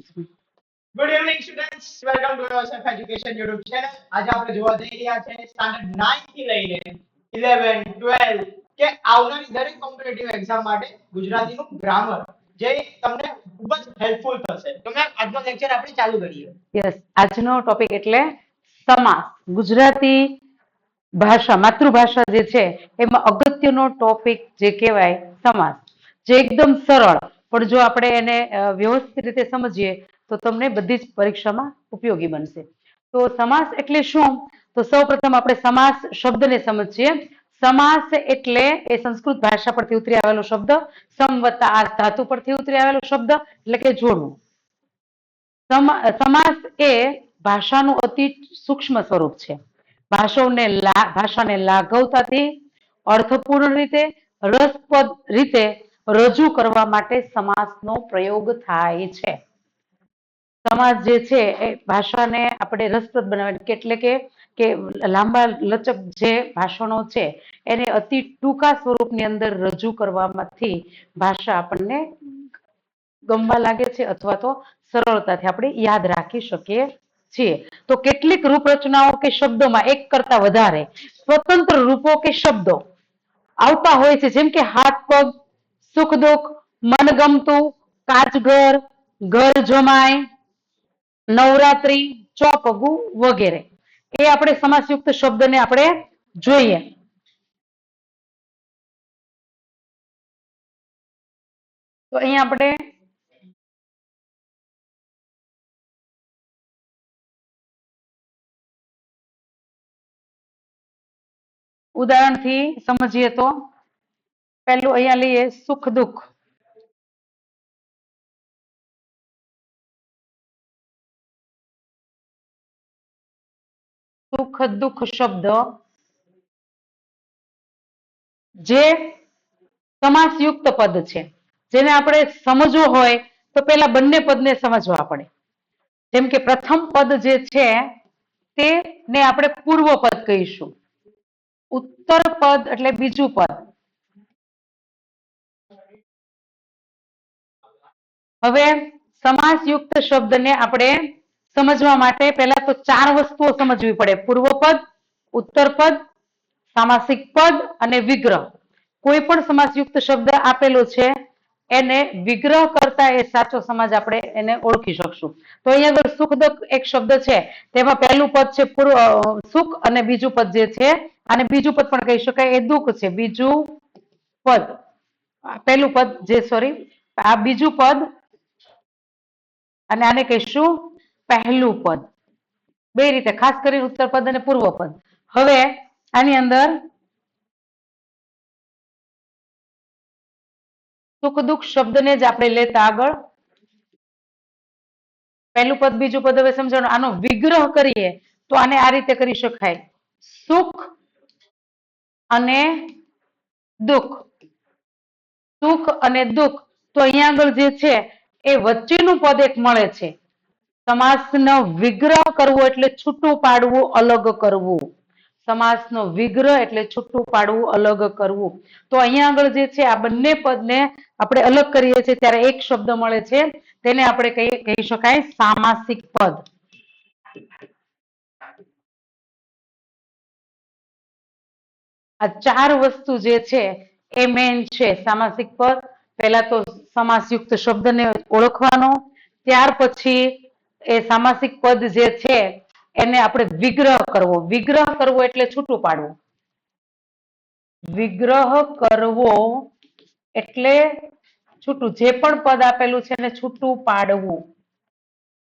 Good evening students, welcome to yourself education YouTube channel. આજે આપણે જોવા જઈ રહ્યા છે સ્ટાન્ડર્ડ 9 થી લઈને 11 12 કે આવનારી દરેક કોમ્પિટિટિવ એક્ઝામ માટે ગુજરાતીનું ગ્રામર જે તમને ખૂબ જ હેલ્પફુલ થશે. તો મેમ આજનો લેક્ચર આપણે ચાલુ કરીએ. યસ, આજનો ટોપિક એટલે સમાસ. ગુજરાતી ભાષા, માતૃભાષા જે છે એમાં અગત્યનો ટોપિક જે કહેવાય સમાસ, જે એકદમ સરળ, પણ જો આપણે એને વ્યવસ્થિત રીતે સમજીએ તો તમને બધી જ પરીક્ષામાં ઉપયોગી બનશે. તો સમાસ એટલે શું? તો સૌપ્રથમ આપણે સમાસ શબ્દને સમજીએ. સમાસ એટલે એ સંસ્કૃત ભાષા પરથી ઉતરી આવેલો શબ્દ, સમ વત્તા આસ ધાતુ પરથી ઉતરી આવેલો શબ્દ, એટલે કે જોડવું. સમાસ એ ભાષાનું અતિ સૂક્ષ્મ સ્વરૂપ છે. ભાષાને લાઘવતાથી, અર્થપૂર્ણ રીતે, રસપ્રદ રીતે રજૂ કરવા માટે સમાસનો પ્રયોગ થાય છે. સમાસ જે છે એ ભાષાને આપણે રસપ્રદ બનાવવા, એટલે કે લાંબા લચક જે ભાષણો છે એને અતિ ટૂંકા સ્વરૂપની અંદર રજૂ કરવામાંથી ભાષા આપણને ગમવા લાગે છે અથવા તો સરળતાથી આપણે યાદ રાખી શકીએ છીએ. તો કેટલીક રૂપરચનાઓ કે શબ્દોમાં એક કરતા વધારે સ્વતંત્ર રૂપો કે શબ્દો આવતા હોય છે, જેમ કે હાથ પગ, સુખ દુઃખ, મનગમતું, કાચઘર, ઘર જમાય, નવરાત્રી, ચોપગું વગેરે. એ આપણે સમાસયુક્ત શબ્દને આપણે જોઈએ. તો અહીંયા આપણે ઉદાહરણથી સમજીએ તો પહેલું અહીંયા લઈએ સુખ દુઃખ. સુખ દુઃખ શબ્દ જે સમાસયુક્ત પદ છે, જેને આપણે સમજવું હોય તો પેલા બંને પદને સમજવા પડે. જેમ કે પ્રથમ પદ જે છે તેને આપણે પૂર્વ પદ કહીશું, ઉત્તર પદ એટલે બીજું પદ. હવે સમાસયુક્ત શબ્દને આપણે સમજવા માટે પહેલા તો 4 વસ્તુઓ સમજવી પડે: પૂર્વ પદ, ઉત્તર પદ, સામાસિક પદ અને વિગ્રહ. કોઈ પણ સમાસયુક્ત શબ્દ આપેલો છે એને વિગ્રહ કરતા એ સાચો સમાજ આપણે એને ઓળખી શકશું. તો અહીંયા આગળ સુખ દુઃખ એક શબ્દ છે, તેમાં પહેલું પદ છે સુખ અને બીજું પદ જે છે, અને બીજું પદ પણ કહી શકાય એ દુઃખ છે. બીજું પદ, પહેલું પદ જે સોરી આ બીજું પદ અને આને કહીશું પહેલું પદ. બે રીતે, ખાસ કરીને ઉત્તર પદ અને પૂર્વ પદ. હવે આની અંદર સુખ દુઃખ શબ્દને જ આપણે લેતા આગળ પહેલું પદ બીજું પદ હવે સમજવાનું. આનો વિગ્રહ કરીએ તો આને આ રીતે કરી શકાય: સુખ અને દુઃખ. સુખ અને દુઃખ. તો અહીંયા આગળ જે છે એ વચ્ચેનું પદ એક મળે છે. સમાસનો વિગ્રહ કરવો એટલે છૂટું પાડવું, અલગ કરવું. સમાસનો વિગ્રહ એટલે છૂટું પાડવું, અલગ કરવું. તો અહીંયા આગળ જે છે આ બંને પદને આપણે અલગ કરીએ છીએ ત્યારે એક શબ્દ મળે છે, તેને આપણે કહી શકાય સામાસિક પદ. આ 4 વસ્તુ જે છે એ મેન છે સામાસિક પદ. પહેલા તો સમાસયુક્ત શબ્દને ઓળખવાનો, ત્યાર પછી એ સામાસિક પદ જે છે એને આપણે વિગ્રહ કરવો. વિગ્રહ કરવો એટલે છૂટું પાડવું. વિગ્રહ કરવો એટલે છૂટું, જે પણ પદ આપેલું છે એને છૂટું પાડવું.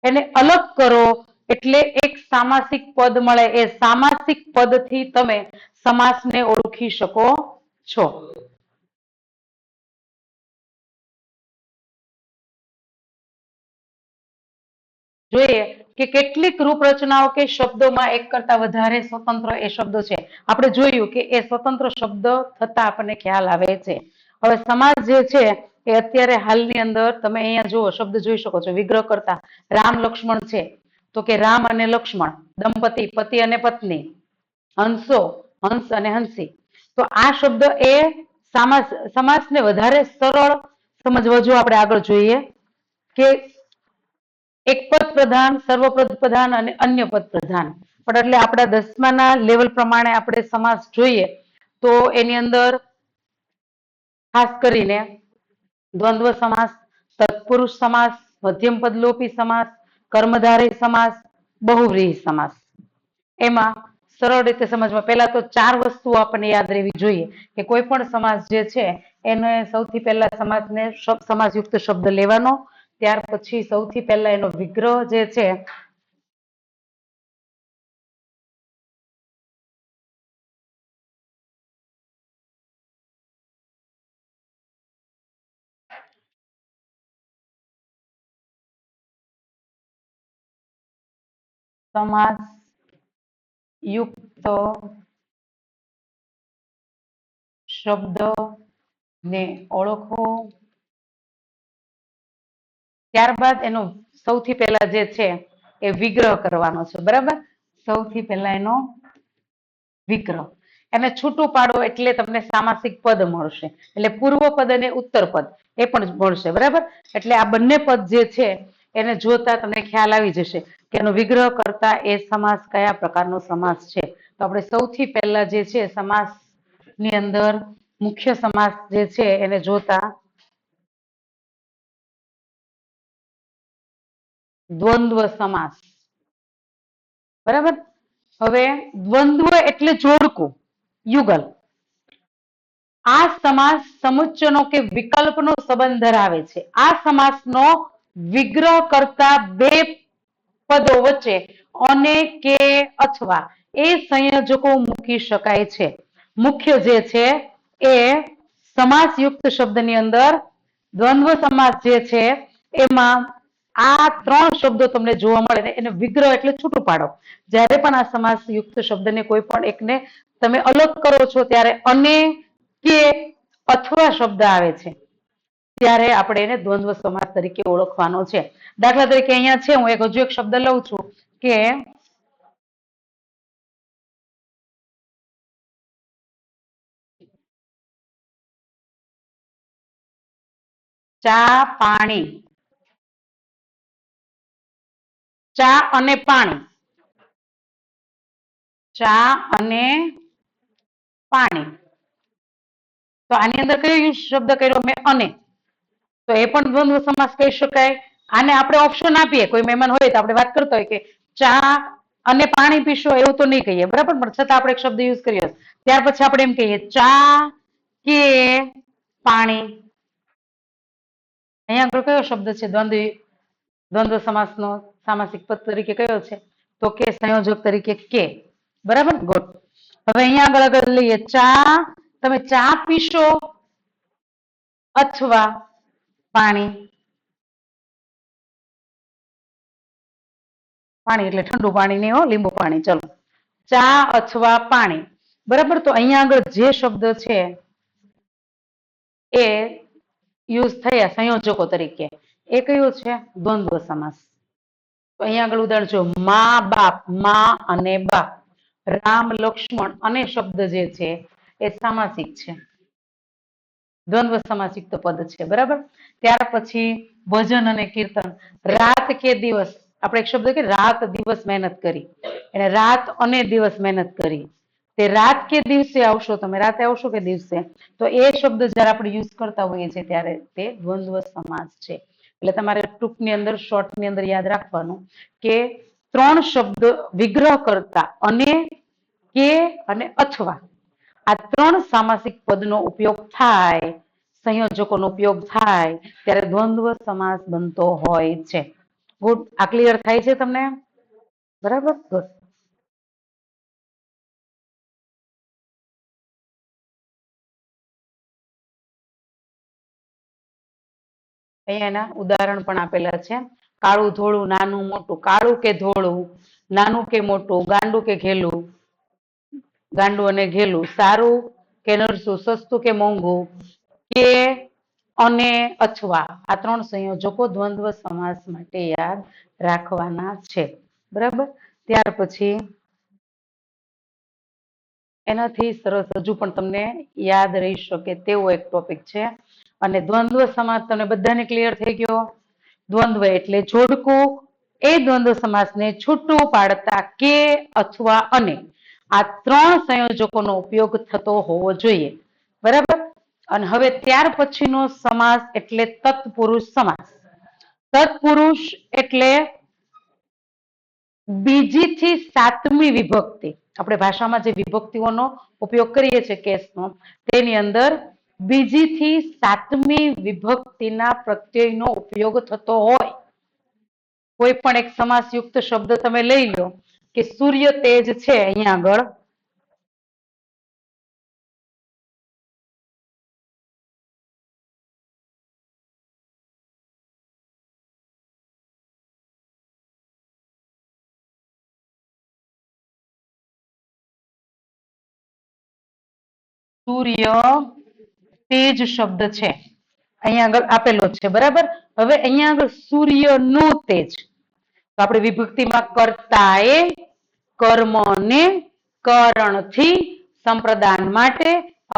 એને અલગ કરો એટલે એક સામાસિક પદ મળે. એ સામાસિક પદથી તમે સમાસને ઓળખી શકો છો. જોઈએ કે કેટલીક રૂપરચનાઓ કે શબ્દોમાં એક કરતા વધારે સ્વતંત્ર એ શબ્દો છે. આપણે જોયું કે એ સ્વતંત્ર શબ્દ થતા આપણને ખ્યાલ આવે છે. હવે સમાસ જે છે એ અત્યારે હાલની અંદર તમે અહીંયા જુઓ, શબ્દ જોઈ શકો છો વિગ્રહ કરતા. રામ લક્ષ્મણ છે તો કે રામ અને લક્ષ્મણ, દંપતી પતિ અને પત્ની, હંસો હંસ અને હંસી. તો આ શબ્દ એ સમાસને વધારે સરળ સમજવા. જો આપણે આગળ જોઈએ કે પ્રધાન, સર્વપદ પ્રધાન અને અન્ય પદ પ્રધાન. પણ એટલે આપણા 10માના લેવલ પ્રમાણે આપણે સમાસ જોઈએ તો એની અંદર ખાસ કરીને દ્વંદ્વ સમાસ, તત્પુરુષ સમાસ, મધ્યમ પદલોપી સમાસ, કર્મધારય સમાસ, બહુવ્રીહી સમાસ. એમાં સરળ રીતે સમજવા પહેલા તો 4 વસ્તુઓ આપણને યાદ રહેવી જોઈએ કે કોઈ પણ સમાસ જે છે એને સૌથી પહેલા સમાસને સમાસયુક્ત શબ્દ લેવાનો, ત્યાર પછી સૌથી પહેલા એનો વિગ્રહ જે છે સમાસ યુક્ત શબ્દ ને ઓળખો, ત્યારબાદ એનો સૌથી પહેલા જે છે એ વિગ્રહ કરવાનો છે. બરાબર, સૌથી પહેલા એનો વિગ્રહ, એને છૂટું પાડો એટલે તમને સામાસિક પદ મળશે. એટલે પૂર્વ પદ અને ઉત્તર પદ એ પણ મળશે. બરાબર, એટલે આ બંને પદ જે છે એને જોતા તમને ખ્યાલ આવી જશે કે એનો વિગ્રહ કરતા એ સમાસ કયા પ્રકારનો સમાસ છે. તો આપણે સૌથી પહેલા જે છે સમાસ ની અંદર મુખ્ય સમાસ જે છે એને જોતા દ્વંદ્વ સમાસ. બરાબર, હવે દ્વંદ્વ એટલે જોડકું, યુગલ. આ સમાસ સમુચ્ચયનો કે વિકલ્પનો સંબંધ ધરાવે છે. આ સમાસનો વિગ્રહ કરતા બે પદો વચ્ચે અને કે અથવા એ સંયોજકો મૂકી શકાય છે. મુખ્ય જે છે એ સમાસયુક્ત શબ્દની અંદર દ્વંદ્વ સમાસ જે છે એમાં આ 3 શબ્દો તમને જોવા મળે ને એને વિગ્રહ એટલે છૂટું પાડો. જ્યારે પણ આ સમાસયુક્ત શબ્દને કોઈ પણ એકને તમે અલગ કરો છો ત્યારે અને કે અથવા શબ્દ આવે છે ત્યારે આપણે એને દ્વંદ્વ સમાસ તરીકે ઓળખવાનો છે. દાખલા તરીકે અહીંયા છે, હું હજુ એક શબ્દ લઉં છું કે ચા પાણી, ચા અને પાણી, ચા અને પાણી. તો આની અંદર કયો શબ્દ કર્યો મેં? અને. તો એ પણ દ્વંદ્વ સમાસ કહી શકાય. આને આપણે ઓપ્શન આપીએ, કોઈ મહેમાન હોય તો આપણે વાત કરતા હોય કે ચા અને પાણી પીશો, એવું તો નહીં કહીએ. બરાબર, પણ છતાં આપણે એક શબ્દ યુઝ કરીએ. ત્યાર પછી આપણે એમ કહીએ ચા કે પાણી. અહીંયા આગળ કયો શબ્દ છે દ્વંદ્વ સમાસનો સામાસિક પદ તરીકે કયો છે? તો કે સંયોજક તરીકે કે. બરાબર, ગુડ. હવે અહીંયા આગળ લઈએ ચા, તમે ચા પીશો અથવા પાણી. પાણી એટલે ઠંડુ પાણી નહીં હો, લીંબુ પાણી. ચલો, ચા અથવા પાણી. બરાબર, તો અહીંયા આગળ જે શબ્દ છે એ યુઝ થયા સંયોજકો તરીકે, એ કયું છે? દ્વંદ્વ સમાસ. તો અહીંયા આગળ ઉદાહરણ જો મા બાપ, મા અને બાપ, રામ લક્ષ્મણ અને શબ્દ જે છે એ સામાસિક છે, દ્વંદ્વ સમાસિક પદ છે. બરાબર, ત્યાર પછી ભજન અને કીર્તન, રાત કે દિવસ. આપણે એક શબ્દ કે રાત દિવસ મહેનત કરી, એને રાત અને દિવસ મહેનત કરી. તે રાત કે દિવસે આવશો, તમે રાતે આવશો કે દિવસે, તો એ શબ્દ જયારે આપણે યુઝ કરતા હોઈએ છીએ ત્યારે તે દ્વંદ્વ સમાસ છે. એટલે તમારે ટૂંકની અંદર, શોર્ટની અંદર યાદ રાખવાનું કે 3 શબ્દ વિગ્રહ કરતા અને કે અને અથવા આ 3 સામાસિક પદનો ઉપયોગ થાય, સંયોજકોનો ઉપયોગ થાય ત્યારે દ્વંદ્વ સમાસ બનતો હોય છે. ગુડ, આ ક્લિયર થાય છે તમને? બરાબર, ગુડ. અહીંયા એના ઉદાહરણ પણ આપેલા છે. કાળું ધોળું, નાનું મોટું. કાળું કે ધોળું, નાનું કે મોટું, ગાંડું કે ઘેલું, ગાંડું અને ઘેલું, સારું કે નરસું, સસ્તું કે મોંઘું, કે અને અથવા આ 3 સંયોજકો દ્વંદ્વ સમાસ માટે યાદ રાખવાના છે. બરાબર, ત્યાર પછી એનાથી સરસ હજુ પણ તમને યાદ રહી શકે તેવો એક ટોપિક છે. અને દ્વંદ્વ સમાસ તમને બધાને ક્લિયર થઈ ગયો? દ્વંદ્વ એટલે જોડકું, એ દ્વંદ્વ સમાસને છૂટું પાડતા કે અથવા અને આ 3 સંયોજકોનો ઉપયોગ થતો હોવો જોઈએ. બરાબર. અને હવે ત્યાર પછીનો સમાસ એટલે તત્પુરુષ સમાસ. તત્પુરુષ એટલે બીજી થી 7મી વિભક્તિ. આપણે ભાષામાં જે વિભક્તિઓનો ઉપયોગ કરીએ છીએ કેસનો, તેની અંદર બીજી થી 7મી વિભક્તિના પ્રત્યયનો ઉપયોગ થતો હોય. કોઈ પણ એક સમાસયુક્ત શબ્દ તમે લઈ લો કે સૂર્ય તેજ છે, અહીંયા આગળ સૂર્ય તેજ શબ્દ છે, અહીંયા આગળ આપેલો છે. બરાબર. હવે અહીંયા આગળ સૂર્યનું તેજ, તો આપણે વિભક્તિમાં કર્તાએ કર્મને કરણથી સંપ્રદાન માટે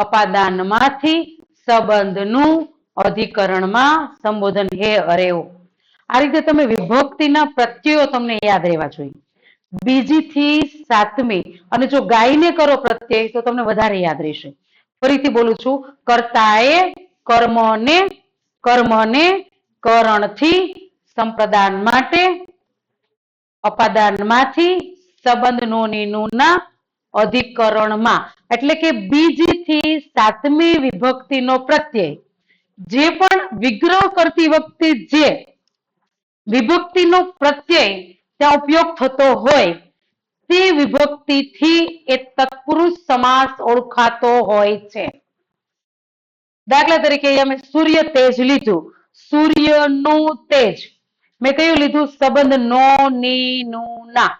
અપાદાનમાંથી સંબંધનું અધિકરણમાં સંબોધન હે અરેવો. આ રીતે તમે વિભક્તિના પ્રત્યયો તમને યાદ રહેવા જોઈએ. બીજી થી 7મી, અને જો ગાયને કરો પ્રત્યય તો તમને વધારે યાદ રહેશે. ફરીથી બોલું છું, કર્તાએ કર્મને કરણથી સંપ્રદાન માટે અપાદાનમાંથી સંબંધનોના અધિકરણમાં, એટલે કે બીજી થી 7મી વિભક્તિનો પ્રત્યય જે પણ વિગ્રહ કરતી વખતે જે વિભક્તિનો પ્રત્યય ત્યાં ઉપયોગ થતો હોય તે વિભક્તિથી એ તત્પુરુષ સમાસ ઓળખાતો હોય છે. દાખલા તરીકે અમે સૂર્ય તેજ લીધું, સૂર્યનું તેજ. મેં કયું લીધું? સંબંધ નો ની નું ના,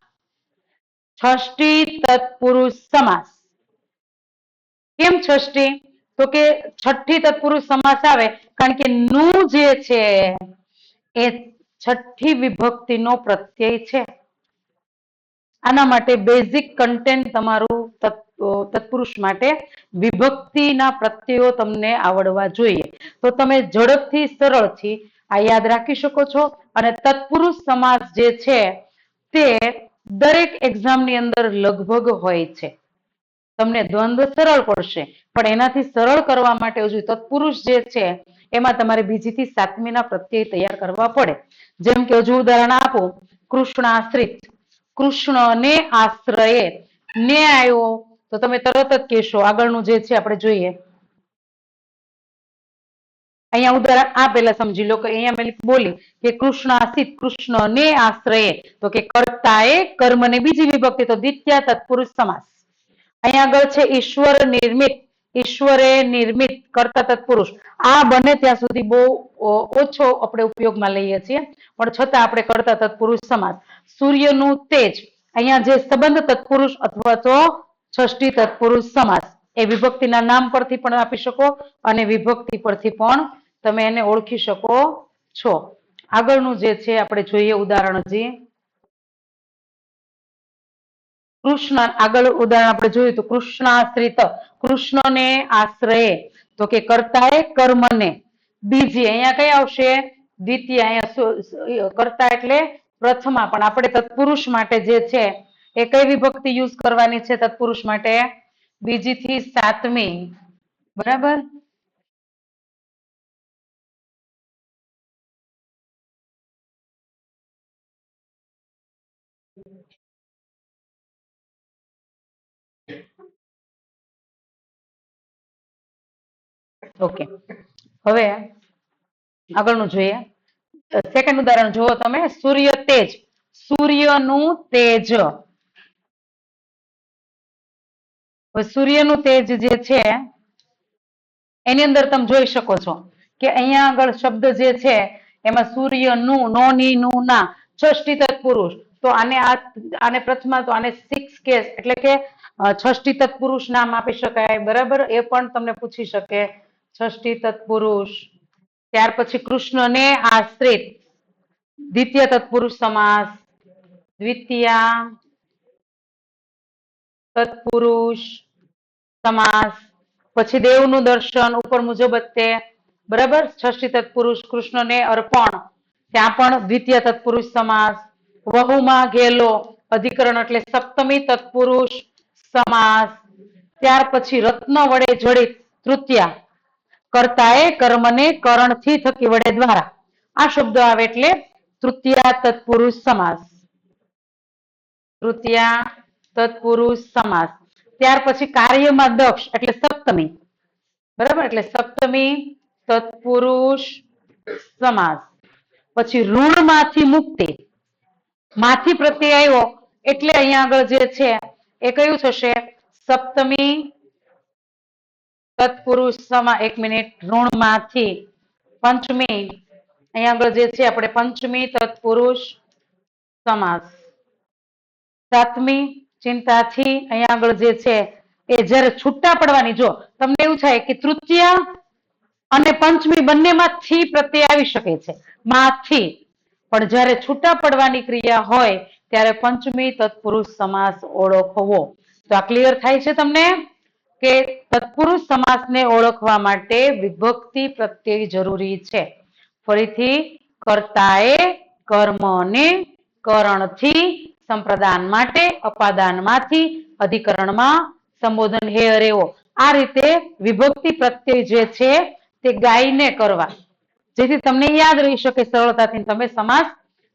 ષષ્ઠી તત્પુરુષ સમાસ. કેમ ષષ્ઠી? તો કે છઠ્ઠી તત્પુરુષ સમાસ આવે કારણ કે નું જે છે એ છઠ્ઠી વિભક્તિનો પ્રત્યય છે. આના માટે બેઝિક કન્ટેન્ટ તમારું તત્પુરુષ માટે વિભક્તિના પ્રત્યયો તમને આવડવા જોઈએ, તો તમે ઝડપથી સરળથી આ યાદ રાખી શકો છો. અને તત્પુરુષ સમાસ જે છે તે દરેક એક્ઝામની અંદર લગભગ હોય છે. તમને દ્વંદ્વ સરળ પડશે, પણ એનાથી સરળ કરવા માટે હજુ તત્પુરુષ જે છે એમાં તમારે બીજી થી 7મીના પ્રત્યય તૈયાર કરવા પડે. જેમ કે હજુ ઉદાહરણ આપો, કૃષ્ણાશ્રિત, કૃષ્ણને આશ્રયે, ને આવ્યો તો તમે તરત જ કહેશો. આગળનું જે છે આપણે જોઈએ. અહીંયા ઉદાહરણ આ પહેલા સમજી લો કે અહીંયા મેં બોલી કે કૃષ્ણાશ્રિત, કૃષ્ણને આશ્રયે, તો કે કર્તાએ કર્મને બીજી વિભક્તિ, તો દ્વિતીય તત્પુરુષ સમાસ. અહીંયા આગળ છે ઈશ્વર નિર્મિત, ઈશ્વરે નિર્મિત, કર્તા તત્પુરુષ. આ બને ત્યાં સુધી બહુ ઓછો આપણે ઉપયોગમાં લઈએ છીએ, પણ છતાં આપણે કર્તા તત્પુરુષ સમાસ. સૂર્યનું તેજ, અહીંયા જે સંબંધ તત્પુરુષ અથવા તો ષષ્ઠી તત્પુરુષ સમાસ, એ વિભક્તિના નામ પરથી પણ આપી શકો અને વિભક્તિ પરથી પણ તમે એને ઓળખી શકો છો. આગળનું જે છે આપણે જોઈએ ઉદાહરણ. હજી કૃષ્ણ, આગળ ઉદાહરણ આપણે જોયું તો કૃષ્ણાશ્રિત, કૃષ્ણને આશ્રયે, તો કે કર્તાએ કર્મને બીજી, અહીંયા કઈ આવશે? દ્વિતીય. અહીંયા કર્તા એટલે પ્રથમા, પણ આપણે તત્પુરુષ માટે જે છે એ કઈ વિભક્તિ યુઝ કરવાની છે? તત્પુરુષ માટે બીજી થી 7મી. બરાબર. ઓકે, હવે આગળનું જોઈએ. સેકન્ડ ઉદાહરણ જુઓ તમે, સૂર્ય તેજ, સૂર્યનું તેજ. સૂર્યનું તેજ જે છે એની અંદર તમે જોઈ શકો છો કે અહીંયા આગળ શબ્દ જે છે એમાં સૂર્યનું, નો ની નું ના, ષષ્ઠી તત્પુરુષ. તો આને પ્રથમા, તો આને 6 કેસ એટલે કે ષષ્ઠી તત્પુરુષ નામ આપી શકાય. બરાબર. એ પણ તમને પૂછી શકે, ષષ્ઠી તત્પુરુષ. ત્યાર પછી કૃષ્ણને આશ્રિત, દ્વિતીય તત્પુરુષ સમાસ, દ્વિતીય તત્પુરુષ સમાસ. પછી દેવનું દર્શન, ઉપર મુજબ તે. બરાબર. ષષ્ઠી તત્પુરુષ. કૃષ્ણને અર્પણ, ત્યાં પણ દ્વિતીય તત્પુરુષ સમાસ. વહુમાં ગેલો અધિકરણ એટલે સપ્તમી તત્પુરુષ સમાસ. ત્યાર પછી રત્ન વડે જડિત તૃતીયા કર્તાએ કર્મને કરણથી થકી વડે દ્વારા આ શબ્દો આવે એટલે તૃતીયા તત્પુરુષ સમાસ. તૃતીયા તત્પુરુષ સમાસ. ત્યાર પછી કાર્યમાં દક્ષ એટલે સપ્તમી. બરાબર, એટલે સપ્તમી તત્પુરુષ સમાસ. પછી ઋણમાંથી મુક્તિ, માંથી પ્રત્યય આવ્યો એટલે અહીંયા આગળ જે છે એ કયું થશે? સપ્તમી તત્પુરુષ સમાસ. એક મિનિટ, ઋણમાંથી પંચમી, અહીંયા આગળ જે છે આપણે પંચમી તત્પુરુષ સમાસ. સાતમી ચિંતાથી, અહીંયા આગળ જે છે એ જ્યારે છૂટા પડવાની, જો તમને એવું થાય કે તૃતીય અને પંચમી બંનેમાં થી પ્રત્યય આવી શકે છે, માંથી, પણ જ્યારે છૂટા પડવાની ક્રિયા હોય ત્યારે પંચમી તત્પુરુષ સમાસ ઓળખવો. તો આ ક્લિયર થાય છે તમને કે તત્પુરુષ સમાસને ઓળખવા માટે વિભક્તિ પ્રત્યય જરૂરી છે. ફરીથી, કર્તાએ કર્મને કરણથી, સંપ્રદાન માટે, અપાદાનમાંથી, અધિકરણમાં, સંબોધન હે અરેવો, આ રીતે વિભક્તિ પ્રત્યય જે છે તે ગાઈને કરવા, જેથી તમને યાદ રહી શકે સરળતાથી, તમે સમાસ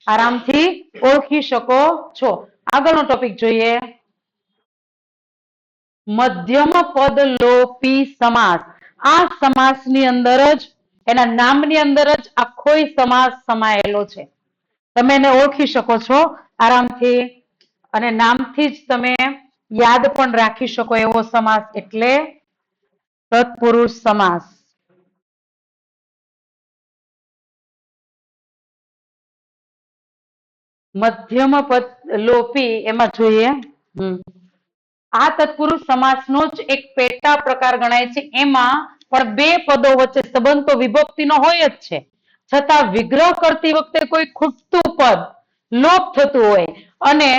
આરામથી ઓળખી શકો છો. આગળનો ટોપિક જોઈએ, મધ્યમ પદ લોપી સમાસ. આ સમાસની અંદર જ, એના નામની અંદર જ આખોય સમાસ સમાયેલો છે. તમે એને ઓળખી શકો છો આરામથી, અને નામથી જ તમે યાદ પણ રાખી શકો એવો સમાસ એટલે તત્પુરુષ સમાસ. મધ્યમ પદ લોપી એમાં જોઈએ, આ તત્પુરુષ સમાસનો જ એક પેટા પ્રકાર ગણાય છે. એમાં પણ બે પદો વચ્ચે સંબંધ તો વિભક્તિનો હોય જ છે, છતાં વિગ્રહ કરતી વખતે કોઈ ખૂટતું પદ લોપ થતું હોય અને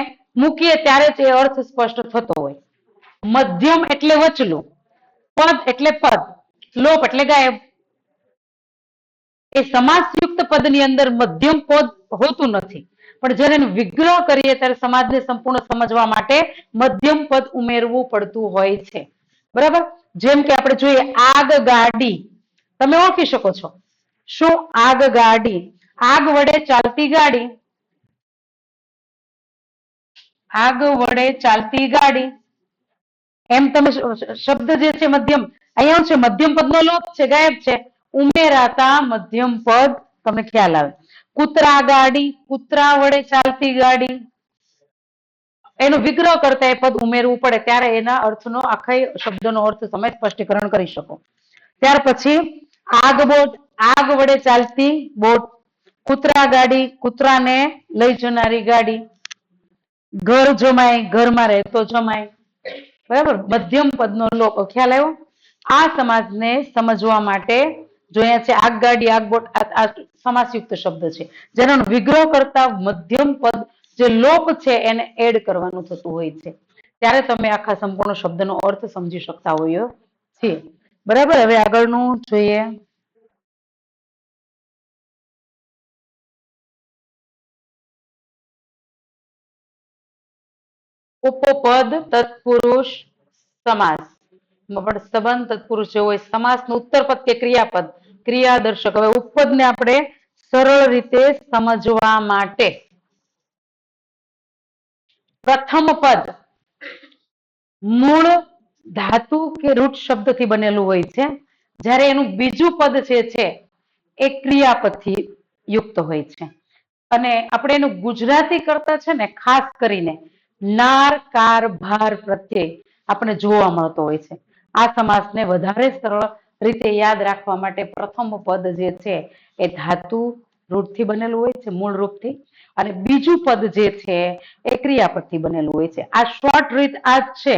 મૂકીએ ત્યારે જ એ અર્થ સ્પષ્ટ થતો હોય. મધ્યમ એટલે વચલું, પદ એટલે પદ, લોપ એટલે ગાયબ. એ સમાસયુક્ત પદની અંદર મધ્યમ પદ હોતું નથી, પણ જ્યારે એનો વિગ્રહ કરીએ ત્યારે સમાજને સંપૂર્ણ સમજવા માટે મધ્યમ પદ ઉમેરવું પડતું હોય છે. બરાબર, જેમ કે આપણે જોઈએ આગગાડી, તમે ઓળખી શકો છો. શું? આગગાડી, આગ વડે ચાલતી ગાડી, આગ વડે ચાલતી ગાડી, એમ તમે શબ્દ જે છે મધ્યમ, અહીંયા છે મધ્યમ પદનો લોપ છે, ગાયબ છે, ઉમેરાતા મધ્યમ પદ તમને ખ્યાલ આવે. કૂતરા ગાડી, કૂતરા વડે ચાલતી ગાડી, એનો વિગ્રહ કરતા એ પદ ઉમેરવું પડે ત્યારે એના અર્થનો આખા શબ્દનો અર્થ તમે સ્પષ્ટીકરણ કરી શકો. ત્યાર પછી આગબોટ, આગ વડે ચાલતી બોટ, કૂતરા ગાડી, કૂતરાને લઈ જનારી ગાડી, ઘર જમાય, ઘરમાં રહેતો જમાય. બરાબર, મધ્યમ પદનો લોપ ખ્યાલ આવ્યો. આ સમાજને સમજવા માટે જો અહીંયા છે આગગાડી, આગબોટ, આ સમાસયુક્ત શબ્દ છે, જેનો વિગ્રહ કરતા મધ્યમ પદ જે લોપ છે એને એડ કરવાનું થતું હોય છે, ત્યારે તમે આખા સંપૂર્ણ શબ્દનો અર્થ સમજી શકતા હોઈએ છીએ. બરાબર, હવે આગળનું જોઈએ, ઉપપદ તત્પુરુષ સમાસ. પણ સંબંધ તત્પુરુષ જે હોય, સમાસનું ઉત્તર પદ કે ક્રિયાપદ, ક્રિયાદર્શક. હવે ઉપપદને આપણે સરળ રીતે સમજવા માટે પ્રથમ પદ મૂળ ધાતુ કે રૂટ શબ્દથી બનેલું હોય છે, જ્યારે એનું બીજું પદ જે છે એ ક્રિયાપદથી યુક્ત હોય છે. અને આપણે એનું ગુજરાતી કરતા છે ને ખાસ કરીને નાર, કાર, ભાર પ્રત્યય આપણે જોવા મળતો હોય છે. આ સમાસને વધારે સરળ રીતે યાદ રાખવા માટે પ્રથમ પદ જે છે એ ધાતુ રૂટથી બનેલું હોય છે, મૂળ રૂપથી, અને બીજું પદ જે છે એ ક્રિયાપદથી બનેલું હોય છે. આ શોર્ટ રીત આ જ છે,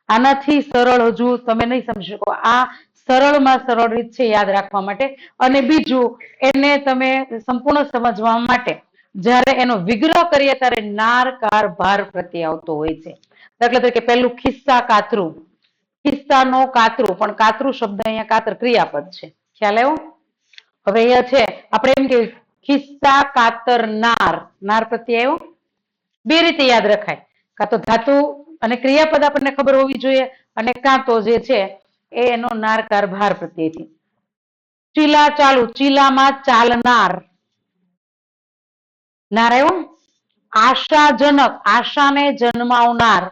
આનાથી સરળ હજુ તમે નહીં સમજી શકો. આ સરળમાં સરળ રીત છે યાદ રાખવા માટે. અને બીજું, એને તમે સંપૂર્ણ સમજવા માટે જ્યારે એનો વિગ્રહ કરીએ ત્યારે નાર, કાર, ભાર પ્રત્યય આવતો હોય છે. દાખલા તરીકે પહેલું ખિસ્સા કાતરું, ખિસ્સાનો કાતરું, પણ કાતરું શબ્દ અહીંયા કાતર ક્રિયાપદ છે, ખ્યાલ આવ્યો. હવે અહીંયા છે આપણે એમ કે ખિસ્સા કાતર નાર, નાર પ્રત્યય આવ્યો. બે રીતે યાદ રખાય, કાં તો ધાતુ અને ક્રિયાપદ આપણને ખબર હોવી જોઈએ, અને કાં તો જે છે એ એનો નારકાર ભાર પ્રત્યેથી. ચીલા ચાલુ, ચીલામાં ચાલનાર, નાર આવ્યો. આશાજનક, આશાને જન્માવનાર.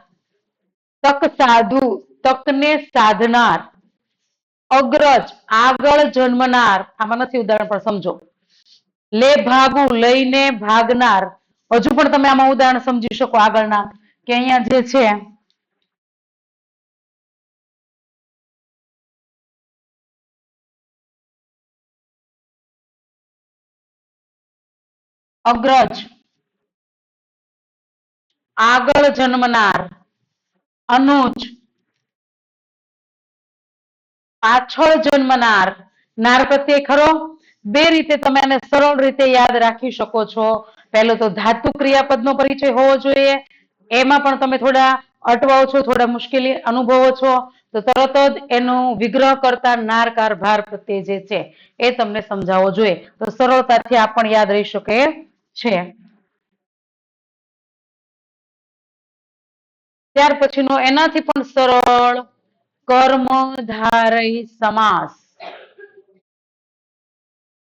તક સાધુ, તકને સાધનાર. અગ્રજ, આગળ જન્મનાર, આમાં નથી ઉદાહરણ પણ સમજો. લે ભાગુ, લઈને ભાગનાર. હજુ પણ તમે આમાં ઉદાહરણ સમજી શકો આગળના, કે અહીંયા જે છે અગ્રજ, આગળ જન્મનાર. અનુજ, પાછળ જન્મનાર. નાર પ્રત્યય ખરો. બે રીતે તમે આને સરળ રીતે યાદ રાખી શકો છો. પહેલો તો ધાતુ ક્રિયાપદનો પરિચય હોવો જોઈએ, એમાં પણ તમે થોડા અટવાઓ છો, થોડા મુશ્કેલી અનુભવો છો, તો તરત જ એનું વિગ્રહ કરતા નારકાર ભાર પ્રત્યય જે છે એ તમને સમજાવવો જોઈએ, તો સરળતાથી આ પણ યાદ રહી શકે છે. ત્યાર પછીનો એનાથી પણ સરળ કર્મધારય સમાસ.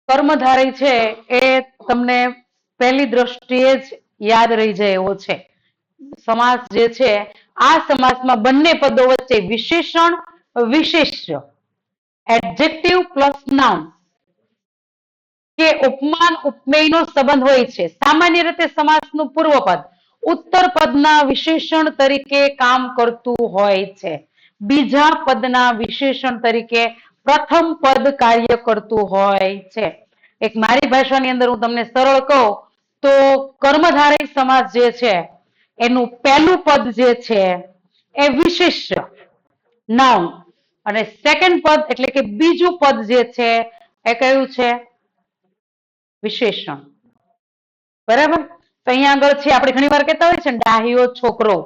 કર્મધારય છે એ તમને પહેલી દ્રષ્ટિએ જ યાદ રહી જાય એવો છે. સમાસ જે છે, આ સમાસમાં બંને પદો વચ્ચે વિશેષણ વિશેષ્ય, એડજેક્ટિવ પ્લસ નાઉન કે ઉપમાન ઉપમેયનો સંબંધ હોય છે. સામાન્ય રીતે સમાસનું પૂર્વપદ ઉત્તર પદના વિશેષણ તરીકે કામ કરતું હોય છે. બીજા પદના વિશેષણ તરીકે પ્રથમ પદ કાર્ય કરતું હોય છે. એક મારી ભાષાની અંદર હું તમને સરળ કહું તો કર્મધારય સમાસ જે છે એનું પહેલું પદ જે છે એ વિશેષ્ય નાઉન, અને સેકન્ડ પદ એટલે કે બીજું પદ જે છે એ કયું છે? વિશેષણ. બરાબર. તો અહીંયા આગળ છે આપણે ઘણી વાર કહેતા હોય છે ને, ડાહ્યો છોકરો.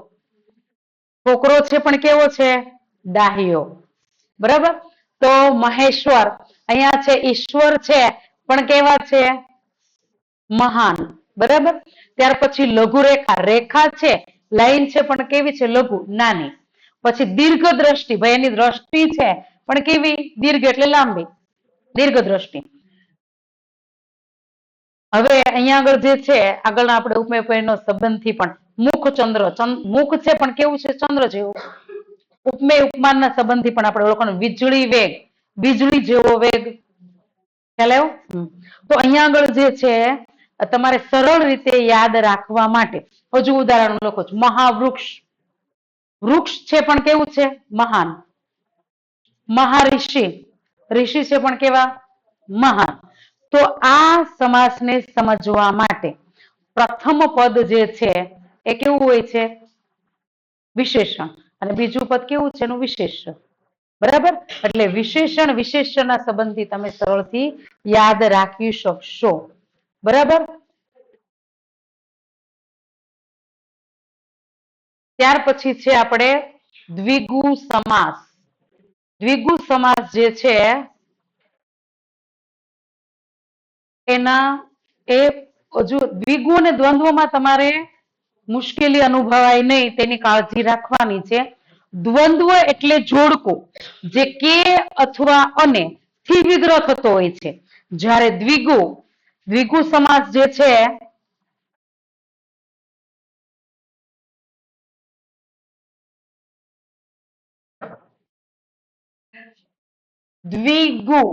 છોકરો છે પણ કેવો છે? ડાહ્યો. બરાબર. તો મહેશ્વર, અહીંયા છે ઈશ્વર છે પણ કેવા છે? મહાન. બરાબર. ત્યાર પછી લઘુ રેખા, રેખા છે, લાઈન છે પણ કેવી છે? લઘુ, નાની. પછી દીર્ઘ દ્રષ્ટિ, ભાઈ એની દ્રષ્ટિ છે પણ કેવી? દીર્ઘ એટલે લાંબી, દીર્ઘ દ્રષ્ટિ. હવે અહીંયા આગળ જે છે, આગળના આપણે ઉપમેયનો સંબંધથી પણ મુખ ચંદ્ર, મુખ છે પણ કેવું છે? ચંદ્ર જેવું. ઉપમેય ઉપમાનના સંબંધથી પણ આપણે ઓળખવાનું. વીજળી વેગ, વીજળી જેવો વેગ. ખ્યાલ આવ્યો? તો અહીંયા આગળ જે છે તમારે સરળ રીતે યાદ રાખવા માટે હજુ ઉદાહરણ લખો છો. મહાવૃક્ષ, વૃક્ષ છે પણ કેવું છે? મહાન. મહાઋષિ, ઋષિ છે પણ કેવા? મહાન. તો આ સમાસને સમજવા માટે પ્રથમ પદ જે છે એ કેવું હોય છે? વિશેષણ. અને બીજું પદ કેવું છે? એનું વિશેષ્ય. બરાબર. એટલે વિશેષણ વિશેષ્યના સંબંધથી તમે સરળથી યાદ રાખી શકશો. બરાબર. ત્યાર પછી છે આપણે દ્વિગુ સમાસ. દ્વિગુ સમાસ જે છે એના એ હજુ દ્વિગુ અને દ્વંદ્વમાં તમારે મુશ્કેલી અનુભવાય નહીં તેની કાળજી રાખવાની છે. દ્વંદ્વ એટલે જોડકું, જે કે અથવા અને થી વિગ્રહ થતો હોય છે. જ્યારે દ્વિગુ, દ્વિગુ સમાસ જે છે દ્વિગુ,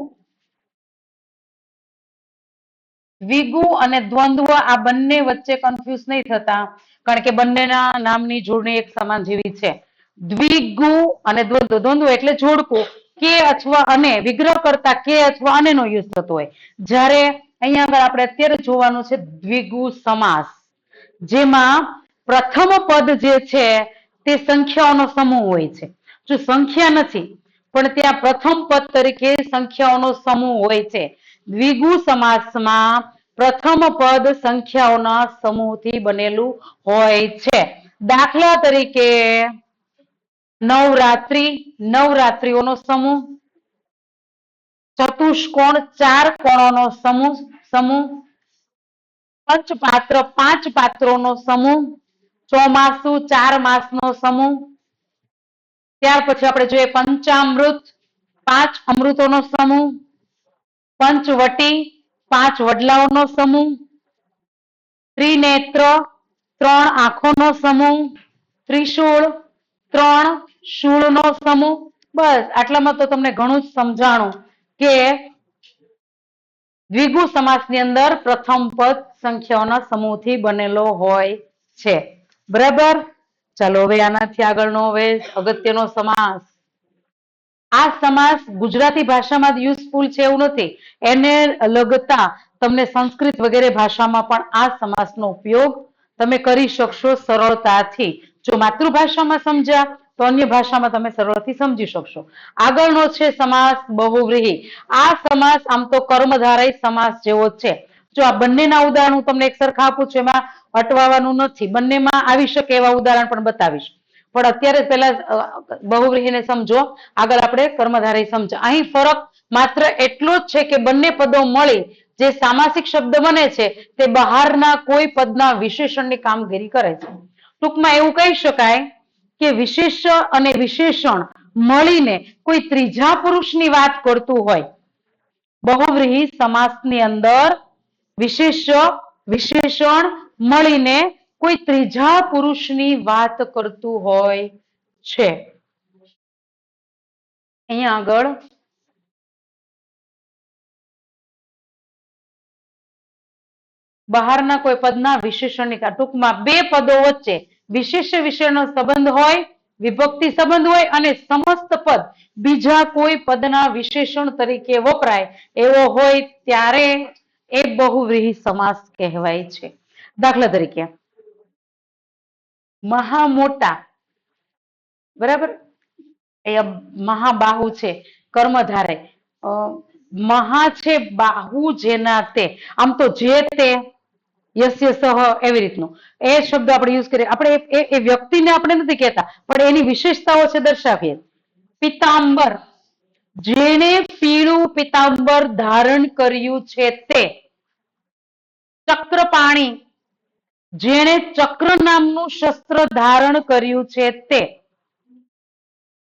દ્વિગુ અને દ્વંદ્વ આ બંને વચ્ચે કન્ફ્યુઝ નહીં થતા, કારણ કે બંનેના નામની જોડણી એક સમાન જેવી છે. દ્વિગુ અને દ્વંદ્વ, દ્વંદ્વ એટલે જોડકું, કે અથવા અને વિગ્રહ કરતા કે અથવા અને નો યુઝ થતો હોય. જ્યારે અહીંયા આગળ આપણે અત્યારે જોવાનું છે દ્વિગુ સમાસ, જેમાં પ્રથમ પદ જે છે તે સંખ્યાઓનો સમૂહ હોય છે. જો સંખ્યા નથી પણ ત્યાં પ્રથમ પદ તરીકે સંખ્યાઓનો સમૂહ હોય છે. દ્વિગુ સમાસમાં પ્રથમ પદ સંખ્યાઓના સમૂહથી બનેલું હોય છે. દાખલા તરીકે નવરાત્રી, નવરાત્રીઓનો સમૂહ. ચતુષ્કોણ, ચાર કોણોનો સમૂહ. પંચપાત્ર, પાંચ પાત્રોનો સમૂહ. ચોમાસુ 4 માસનો સમૂહ. ત્યાર પછી આપણે જોઈએ પંચામૃત, 5 અમૃતોનો સમૂહ. પંચવટી, 5 વડલાઓનો સમૂહ. ત્રિનેત્ર, 3 આંખોનો સમૂહ. ત્રિશૂળ, 3 શૂળનો સમૂહ. બસ આટલામાં તો તમને ઘણું જ સમજાણું કે દ્વિગુ સમાસની અંદર પ્રથમ પદ સંખ્યાઓના સમૂહથી બનેલો હોય છે. બરાબર. ચાલો હવે આનાથી આગળનો હવે અગત્યનો સમાસ. આ સમાસ ગુજરાતી ભાષામાં યુઝફુલ છે એવું નથી, એને લગતા તમને સંસ્કૃત વગેરે ભાષામાં પણ આ સમાસનો ઉપયોગ તમે કરી શકશો સરળતાથી. જો માતૃભાષામાં સમજ્યા તો અન્ય ભાષામાં તમે સરળથી સમજી શકશો. આગળનો છે સમાસ બહુવ્રીહી. આ સમાસ આમ તો કર્મધારય સમાસ જેવો જ છે. જો આ બંનેના ઉદાહરણ હું તમને એક સરખા આપું છું, એમાં અટવાવાનું નથી, બંનેમાં આવી શકે એવા ઉદાહરણ પણ બતાવીશ. પણ અત્યારે પહેલા બહુવ્રીહીને સમજો, આગળ આપણે કર્મધારય સમજ. અહીં ફરક માત્ર એટલો જ છે કે બંને પદો મળી જે સામાસિક શબ્દ બને છે તે બહારના કોઈ પદના વિશેષણની કામગીરી કરે છે. ટૂંકમાં એવું કહી શકાય કે વિશેષ અને વિશેષણ મળીને કોઈ ત્રીજા પુરુષની વાત કરતું હોય. બહુવ્રીહી સમાસની અંદર વિશેષ વિશેષણ મળીને કોઈ ત્રીજા પુરુષની વાત કરતું હોય છે. અહીંયા આગળ બહારના કોઈ પદના વિશેષણની, ટૂંકમાં બે પદો વચ્ચે વિશેષ વિશેષણનો સંબંધ હોય, વિભક્તિ સંબંધ હોય અને સમસ્ત પદ બીજા કોઈ પદના વિશેષણ તરીકે વપરાય એવો હોય ત્યારે એ બહુવ્રીહી સમાસ કહેવાય છે. દાખલા તરીકે મહા મોટા, બરાબર, એ મહાબાહુ છે કર્મધારય. મહા છે બાહુ જેના તે, આમ તો જે તે યસ્ય સહ એવી રીતનું એ શબ્દ આપણે યુઝ કરીએ. આપણે એ વ્યક્તિને આપણે નથી કહેતા, પણ એની વિશેષતાઓ છે દર્શાવીએ. પિતાંબર, જેણે પીળું પિતાંબર ધારણ કર્યું છે તે. ચક્રપાણી, જેણે ચક્ર નામનું શસ્ત્ર ધારણ કર્યું છે તે.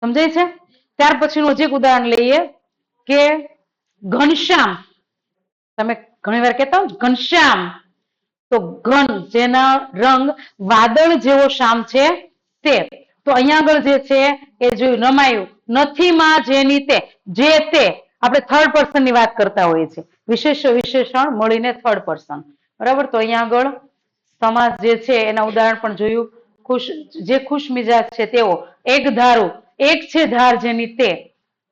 સમજાય છે? ત્યાર પછીનું હજી એક ઉદાહરણ લઈએ કે ઘનશ્યામ. તમે ઘણી વાર કહેતા હો ઘનશ્યામ, તો ઘન જેના રંગ વાદળ જેવો શ્યામ છે તે. તો અહીંયા આગળ જે છે એ જોયું રમાયું નથી માં જેની તે, જે તે આપણે થર્ડ પર્સન ની વાત કરતા હોઈએ છીએ. વિશેષ વિશેષણ મળીને થર્ડ પર્સન. બરાબર. તો અહીંયા આગળ સમાસ જે છે એના ઉદાહરણ પણ જોયું. જે ખુશ મિજાજ છે તેવો, એક ધારું, એક છે ધાર જેની તે.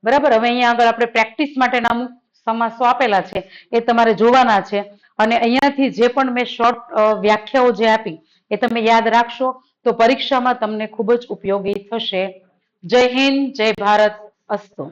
બરાબર. હવે અહીંયા આગળ આપણે પ્રેક્ટિસ માટેના અમુક સમાસો આપેલા છે એ તમારે જોવાના છે. અને અહીંયાથી જે પણ મેં શોર્ટ વ્યાખ્યાઓ જે આપી એ તમે યાદ રાખશો તો પરીક્ષામાં તમને ખૂબ જ ઉપયોગી થશે. જય હિન્દ, જય ભારત, અસ્તુ.